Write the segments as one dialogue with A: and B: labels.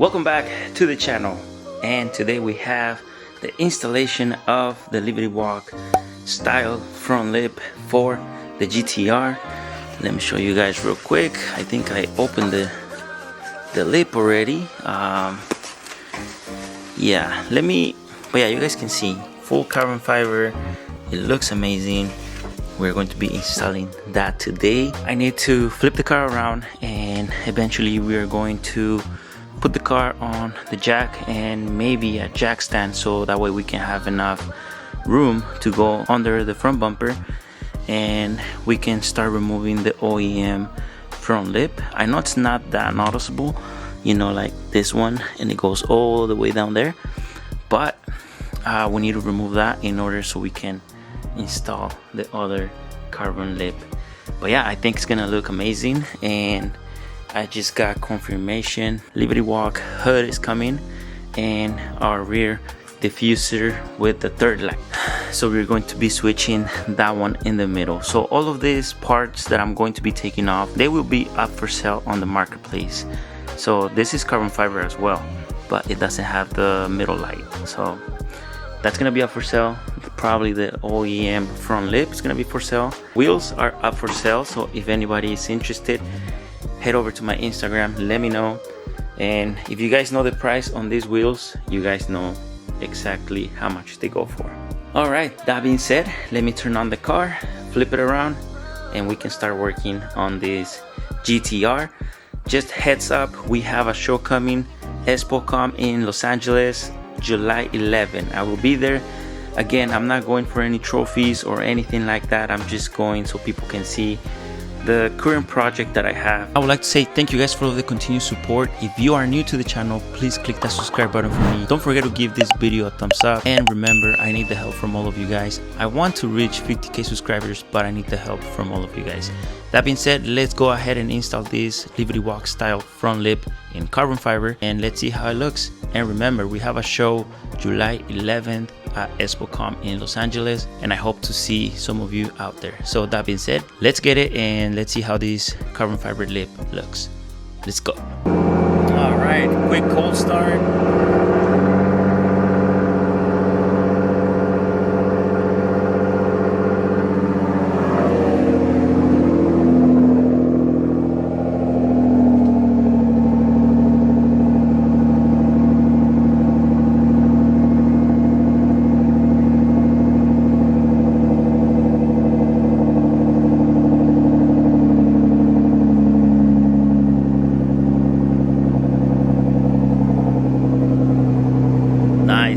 A: Welcome back to the channel, and today we have the installation of the Liberty Walk style front lip for the GTR. Let me show you guys real quick. I think I opened the lip already. But yeah, you guys can see full carbon fiber. It looks amazing. We're going to be installing that today. I need to flip the car around, and eventually we are going to put the car on the jack and maybe a jack stand, so that way we can have enough room to go under the front bumper and we can start removing the OEM front lip. I know it's not that noticeable, you know, like this one, and it goes all the way down there, but we need to remove that in order so we can install the other carbon lip. But yeah, I think it's gonna look amazing, and I just got confirmation Liberty Walk hood is coming and our rear diffuser with the third light. So we're going to be switching that one in the middle. So all of these parts that I'm going to be taking off, they will be up for sale on the marketplace. So this is carbon fiber as well, but it doesn't have the middle light. So that's gonna be up for sale. Probably the OEM front lip is gonna be for sale. Wheels are up for sale, so if anybody is interested, head over to my Instagram, let me know. And if you guys know the price on these wheels, you guys know exactly how much they go for. All right, that being said, let me turn on the car, flip it around, and we can start working on this GTR. Just heads up, we have a show coming, ExpoCom in Los Angeles, July 11. I will be there. Again, I'm not going for any trophies or anything like that. I'm just going so people can see the current project that I have. I would like to say thank you guys for all the continued support. If you are new to the channel, please click that subscribe button for me. Don't forget to give this video a thumbs up, and remember, I need the help from all of you guys. I want to reach 50k subscribers, but I need the help from all of you guys. That being said, let's go ahead and install this Liberty Walk style front lip in carbon fiber, and let's see how it looks. And remember, we have a show July 11th at ExpoCom in Los Angeles, and I hope to see some of you out there. So that being said, let's get it and let's see how this carbon fiber lip looks. Let's go. All right, quick cold start.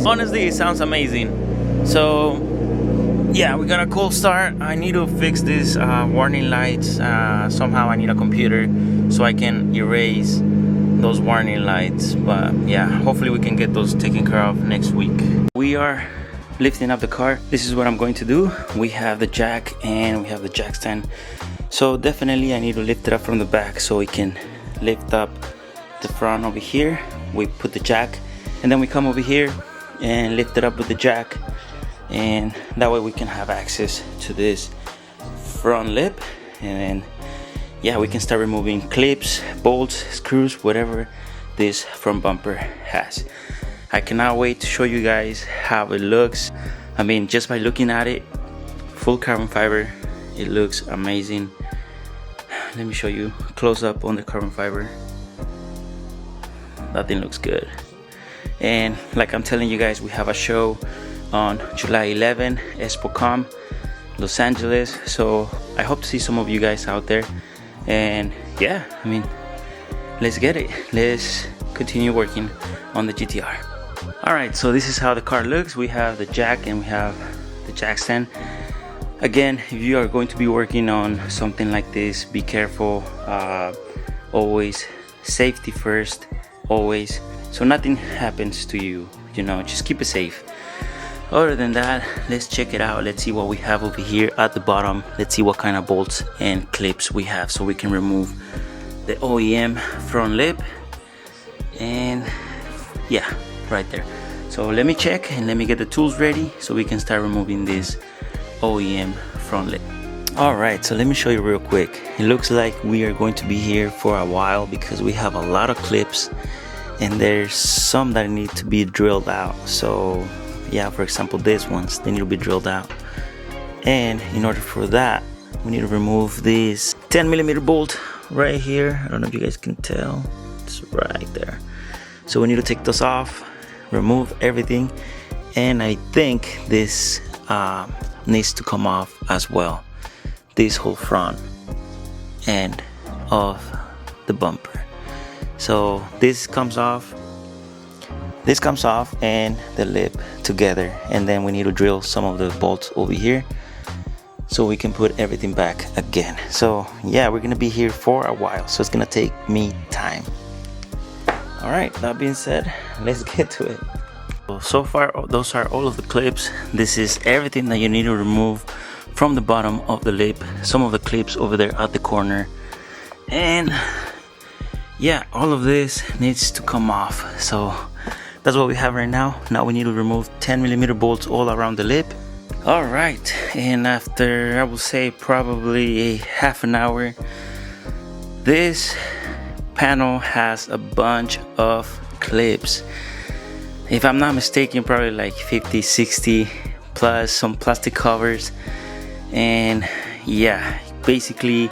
A: Honestly, it sounds amazing. So yeah, we got a cold start. I need to fix this warning lights. Somehow I need a computer so I can erase those warning lights. But yeah, hopefully we can get those taken care of next week. We are lifting up the car. This is what I'm going to do. We have the jack and we have the jack stand. So definitely I need to lift it up from the back so we can lift up the front over here. We put the jack and then we come over here and lift it up with the jack, and that way we can have access to this front lip. And then yeah, we can start removing clips, bolts, screws, whatever this front bumper has. I cannot wait to show you guys how it looks. I mean, just by looking at it, full carbon fiber, it looks amazing. Let me show you close up on the carbon fiber. That thing looks good. And like I'm telling you guys, we have a show on July 11, ExpoCom, Los Angeles. So I hope to see some of you guys out there. And yeah, I mean, let's get it. Let's continue working on the GTR. All right, so this is how the car looks. We have the jack and we have the jack stand. Again, if you are going to be working on something like this, be careful. Always safety first, always. So nothing happens to you, you know, just keep it safe. Other than that, let's check it out. Let's see what we have over here at the bottom. Let's see what kind of bolts and clips we have so we can remove the OEM front lip. And yeah, right there. So let me check and let me get the tools ready so we can start removing this OEM front lip. Alright, so let me show you real quick. It looks like we are going to be here for a while because we have a lot of clips and there's some that need to be drilled out. So yeah, for example, these ones, they need to be drilled out. And in order for that, we need to remove this 10mm bolt right here. I don't know if you guys can tell, it's right there. So we need to take those off, remove everything, and I think this needs to come off as well, this whole front end of the bumper. So this comes off, and the lip together, and then we need to drill some of the bolts over here so we can put everything back again. So yeah, we're gonna be here for a while, so it's gonna take me time. All right, that being said, let's get to it. So far, those are all of the clips. This is everything that you need to remove from the bottom of the lip. Some of the clips over there at the corner, and yeah, all of this needs to come off. So that's what we have right now. Now we need to remove 10mm bolts all around the lip. All right, and after, I will say, probably a half an hour, this panel has a bunch of clips. If I'm not mistaken, probably like 50, 60, plus some plastic covers. And yeah, basically,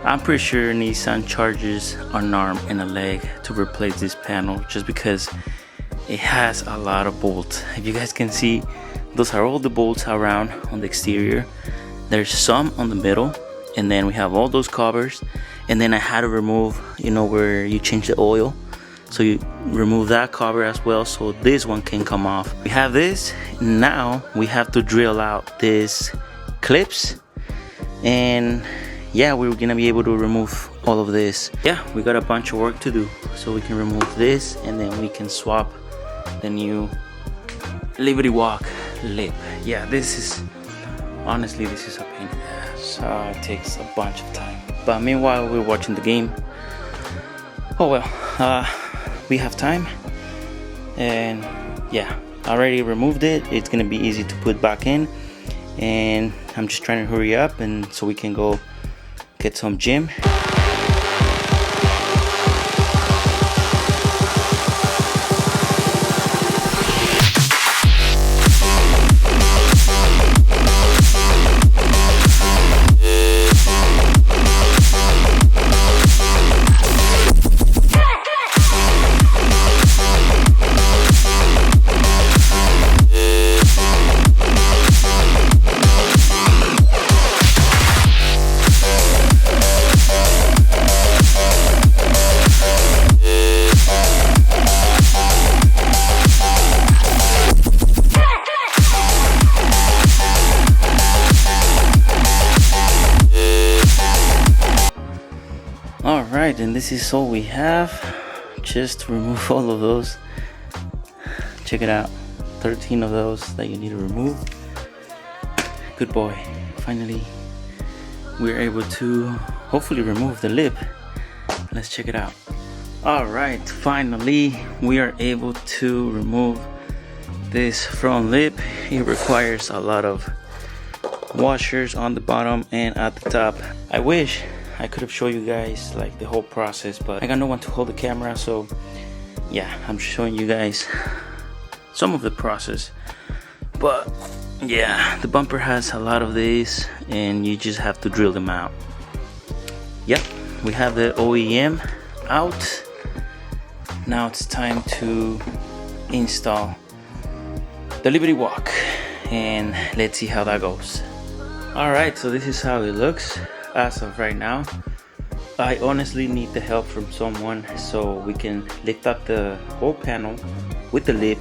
A: I'm pretty sure Nissan charges an arm and a leg to replace this panel, just because it has a lot of bolts. If you guys can see, those are all the bolts around on the exterior. There's some on the middle, and then we have all those covers. And then I had to remove, you know, where you change the oil, so you remove that cover as well, so this one can come off. We have this. Now we have to drill out these clips, and yeah, we're gonna be able to remove all of this. Yeah, we got a bunch of work to do, so we can remove this, and then we can swap the new Liberty Walk lip. Yeah, this is, honestly, this is a pain in the ass. It takes a bunch of time, but meanwhile we're watching the game. Oh well, we have time, and yeah, I already removed it. It's gonna be easy to put back in, and I'm just trying to hurry up and so we can go get some gym. Alright, and this is all we have. Just remove all of those. Check it out, 13 of those that you need to remove. Good boy. Finally we're able to hopefully remove the lip. Let's check it out. Alright, finally we are able to remove this front lip. It requires a lot of washers on the bottom and at the top. I wish I could have shown you guys like the whole process, but I got no one to hold the camera, so yeah, I'm showing you guys some of the process. But yeah, the bumper has a lot of these, and you just have to drill them out. Yep, we have the OEM out. Now it's time to install the Liberty Walk, and let's see how that goes. Alright, so this is how it looks as of right now. I honestly need the help from someone so we can lift up the whole panel with the lip,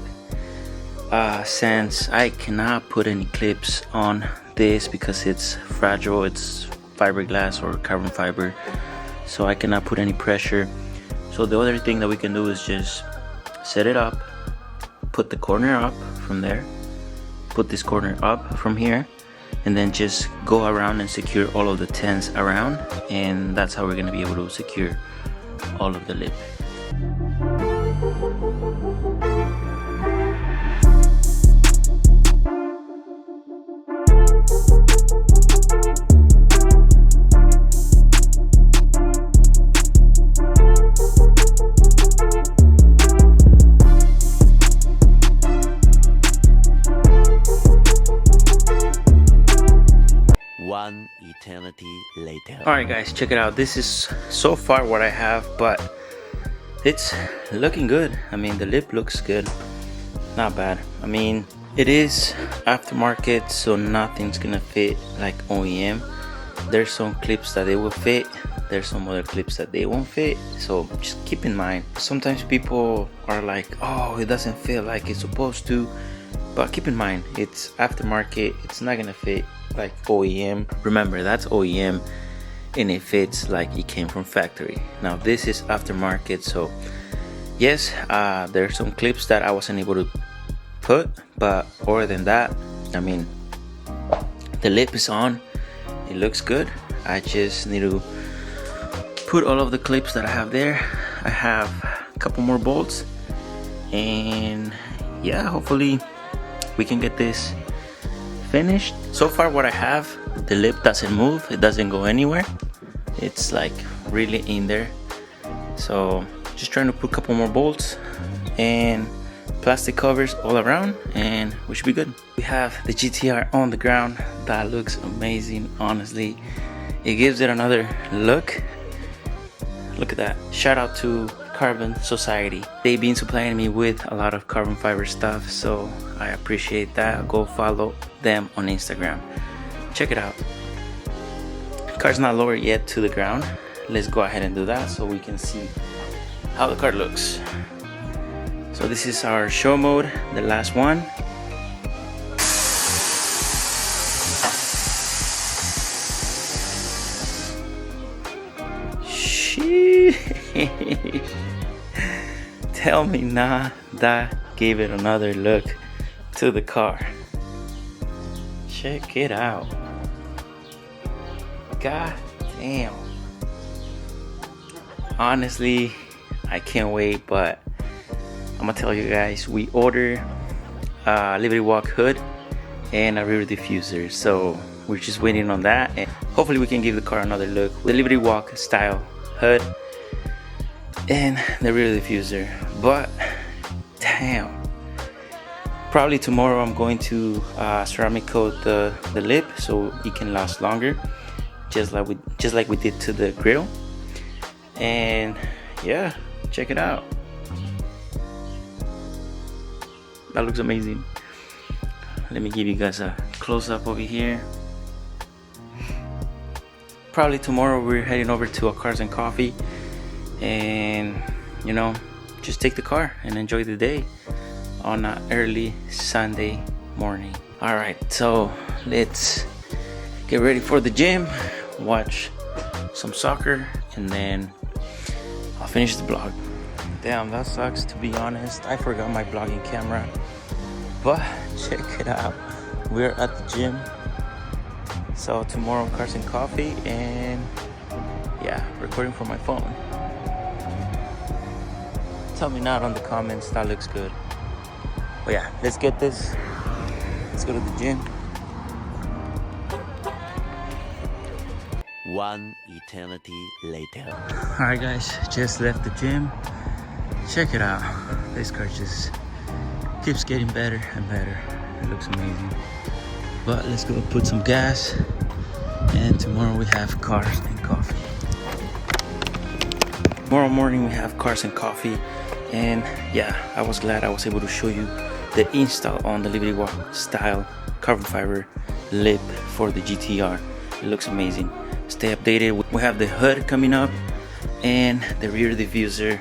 A: since I cannot put any clips on this because it's fragile, it's fiberglass or carbon fiber, so I cannot put any pressure. So the other thing that we can do is just set it up, put the corner up from there, put this corner up from here, and then just go around and secure all of the tents around, and that's how we're going to be able to secure all of the lip.
B: eternity later.
A: Alright guys, check it out. This is so far what I have, but it's looking good. I mean, the lip looks good, not bad. I mean, it is aftermarket, so nothing's gonna fit like OEM. There's some clips that they will fit, there's some other clips that they won't fit, so just keep in mind. Sometimes people are like, oh, it doesn't feel like it's supposed to, but keep in mind, it's aftermarket, it's not gonna fit like OEM. Remember, that's OEM and it fits like it came from factory. Now this is aftermarket, so yes, there are some clips that I wasn't able to put, but other than that, I mean, the lip is on, it looks good. I just need to put all of the clips that I have there. I have a couple more bolts, and yeah, hopefully we can get this finished. So far what I have, the lip doesn't move, it doesn't go anywhere, it's like really in there. So just trying to put a couple more bolts and plastic covers all around, and we should be good. We have the GTR on the ground. That looks amazing, honestly. It gives it another look. Look at that. Shout out to Carbon Society. They've been supplying me with a lot of carbon fiber stuff, so I appreciate that. Go follow them on Instagram. Check it out. Car's not lowered yet to the ground. Let's go ahead and do that so we can see how the car looks. So this is our show mode, the last one. Sheesh. Tell me nah, that gave it another look to the car. Check it out. God damn. Honestly, I can't wait, but I'm gonna tell you guys, we ordered a Liberty Walk hood and a rear diffuser, so we're just waiting on that, and hopefully we can give the car another look with the Liberty Walk style hood and the rear diffuser. But damn, probably tomorrow I'm going to ceramic coat the lip so it can last longer, just like we did to the grill. And yeah, check it out. That looks amazing. Let me give you guys a close-up over here. Probably tomorrow we're heading over to a Cars and Coffee, and you know, just take the car and enjoy the day on an early Sunday morning. All right, so let's get ready for the gym, watch some soccer, and then I'll finish the vlog. Damn, that sucks, to be honest. I forgot my vlogging camera, but check it out. We're at the gym. So tomorrow Cars and Coffee, and yeah, recording from my phone. Tell me not on the comments, that looks good. But yeah, let's get this. Let's go to the gym.
B: One eternity later.
A: Alright guys, just left the gym. Check it out. This car just keeps getting better and better. It looks amazing. But let's go put some gas, and tomorrow we have Cars and Coffee. Tomorrow morning we have Cars and Coffee, and yeah, I was glad I was able to show you the install on the Liberty Walk style carbon fiber lip for the GTR. It looks amazing. Stay updated. We have the hood coming up and the rear diffuser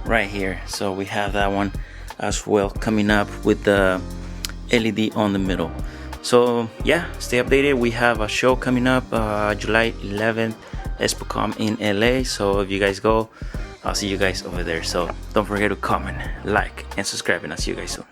A: right here, so we have that one as well coming up with the LED on the middle. So yeah, stay updated. We have a show coming up July 11th, ExpoCom in LA, so if you guys go, I'll see you guys over there. So don't forget to comment, like, and subscribe, and I'll see you guys soon.